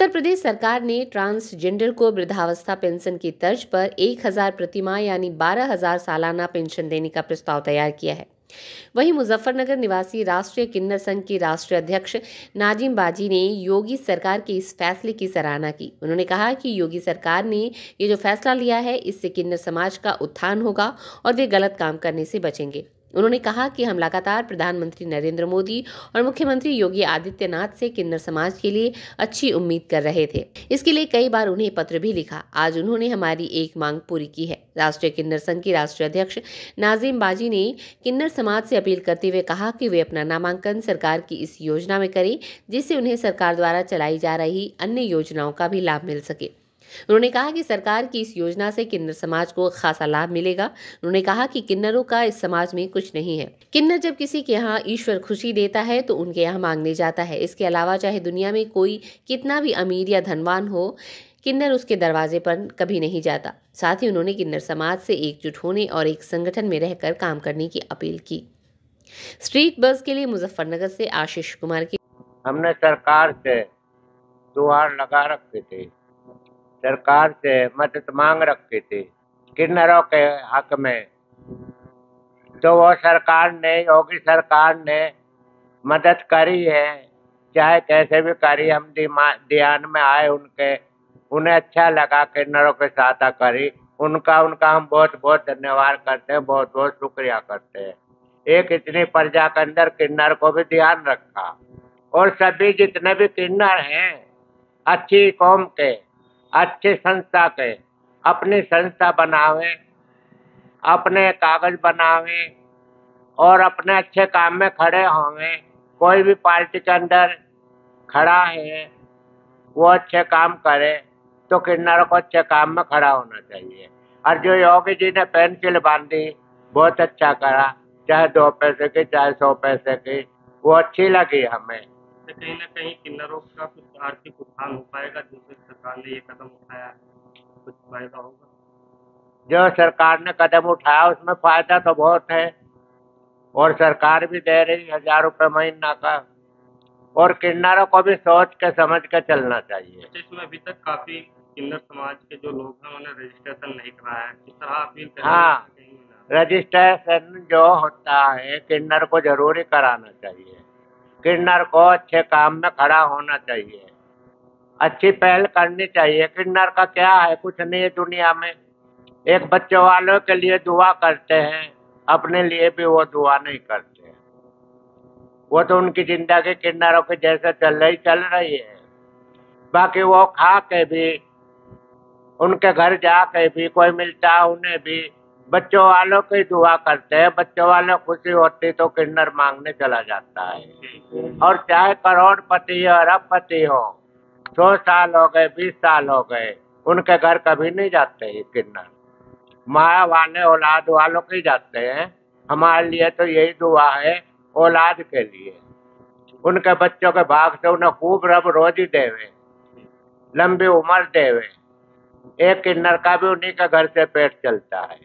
उत्तर प्रदेश सरकार ने ट्रांसजेंडर को वृद्धावस्था पेंशन की तर्ज पर 1000 प्रतिमाह यानी 12,000 सालाना पेंशन देने का प्रस्ताव तैयार किया है। वहीं मुजफ्फरनगर निवासी राष्ट्रीय किन्नर संघ की राष्ट्रीय अध्यक्ष नाजिम बाजी ने योगी सरकार के इस फैसले की सराहना की। उन्होंने कहा कि योगी सरकार ने ये जो फैसला लिया है, इससे किन्नर समाज का उत्थान होगा और वे गलत काम करने से बचेंगे। उन्होंने कहा कि हम लगातार प्रधानमंत्री नरेंद्र मोदी और मुख्यमंत्री योगी आदित्यनाथ से किन्नर समाज के लिए अच्छी उम्मीद कर रहे थे। इसके लिए कई बार उन्हें पत्र भी लिखा। आज उन्होंने हमारी एक मांग पूरी की है। राष्ट्रीय किन्नर संघ की राष्ट्रीय अध्यक्ष नाजिम बाजी ने किन्नर समाज से अपील करते हुए कहा कि वे अपना नामांकन सरकार की इस योजना में करें, जिससे उन्हें सरकार द्वारा चलाई जा रही अन्य योजनाओं का भी लाभ मिल सके। उन्होंने कहा कि सरकार की इस योजना से किन्नर समाज को खासा लाभ मिलेगा। उन्होंने कहा कि किन्नरों का इस समाज में कुछ नहीं है। किन्नर जब किसी के यहाँ ईश्वर खुशी देता है तो उनके यहाँ मांगने जाता है। इसके अलावा चाहे दुनिया में कोई कितना भी अमीर या धनवान हो, किन्नर उसके दरवाजे पर कभी नहीं जाता। साथ ही उन्होंने किन्नर समाज से एकजुट होने और एक संगठन में रहकर काम करने की अपील की। स्ट्रीट बस के लिए मुजफ्फरनगर से आशीष कुमार की। हमने सरकार से गुहार लगा रखी थी, सरकार से मदद मांग रखी थी किन्नरों के हक में, तो वो सरकार ने, योगी सरकार ने मदद करी है। चाहे कैसे भी करी, हम ध्यान में आए उनके, उन्हें अच्छा लगा, किन्नरों की सहायता करी। उनका हम बहुत बहुत धन्यवाद करते हैं, बहुत बहुत शुक्रिया करते हैं। एक इतनी प्रजा के अंदर किन्नर को भी ध्यान रखा, और सभी जितने भी किन्नर हैं अच्छी कौम के, अच्छी संस्था के, अपनी संस्था बनावे, अपने कागज बनावे और अपने अच्छे काम में खड़े होंगे। कोई भी पार्टी के अंदर खड़ा है, वो अच्छे काम करे तो किन्नरों को अच्छे काम में खड़ा होना चाहिए। और जो योगी जी ने पेंसिल बांधी, बहुत अच्छा करा, चाहे 2 पैसे की चाहे 100 पैसे की, वो अच्छी लगी हमें। कहीं ना कहीं किन्नरों का कुछ आर्थिक उत्थान हो पाएगा, जिससे सरकार ने ये कदम उठाया है, कुछ फायदा होगा? जो सरकार ने कदम उठाया उसमें फायदा तो बहुत है, और सरकार भी दे रही 1000 रुपये महीना का, और किन्नरों को भी सोच के समझ के चलना चाहिए। इसमें अभी तक काफी किन्नर समाज के जो लोग हैं उन्हें रजिस्ट्रेशन नहीं कराया है, इस तरह अपील करें। हाँ, रजिस्ट्रेशन जो होता है किन्नर को जरूरी कराना चाहिए। किन्नर को अच्छे काम में खड़ा होना चाहिए, अच्छी पहल करनी चाहिए। किन्नर का क्या है, कुछ नहीं है दुनिया में। एक बच्चों वालों के लिए दुआ करते हैं, अपने लिए भी वो दुआ नहीं करते हैं। वो तो उनकी जिंदगी किन्नरों की जैसे चल रही है। बाकी वो खा के भी, उनके घर जाके भी कोई मिलता है उन्हें भी बच्चों वालों की दुआ करते हैं। बच्चों वालों खुशी होती तो किन्नर मांगने चला जाता है। और चाहे करोड़पति और अरबपति हो, 100 साल हो गए, 20 साल हो गए, उनके घर कभी नहीं जाते ये किन्नर। माँ वाले औलाद वालों के जाते हैं। हमारे लिए तो यही दुआ है औलाद के लिए, उनके बच्चों के भाग से उन्हें खूब रब रोजी देवे, लंबी उम्र देवे। एक किन्नर का भी उन्हीं के घर से पेट चलता है।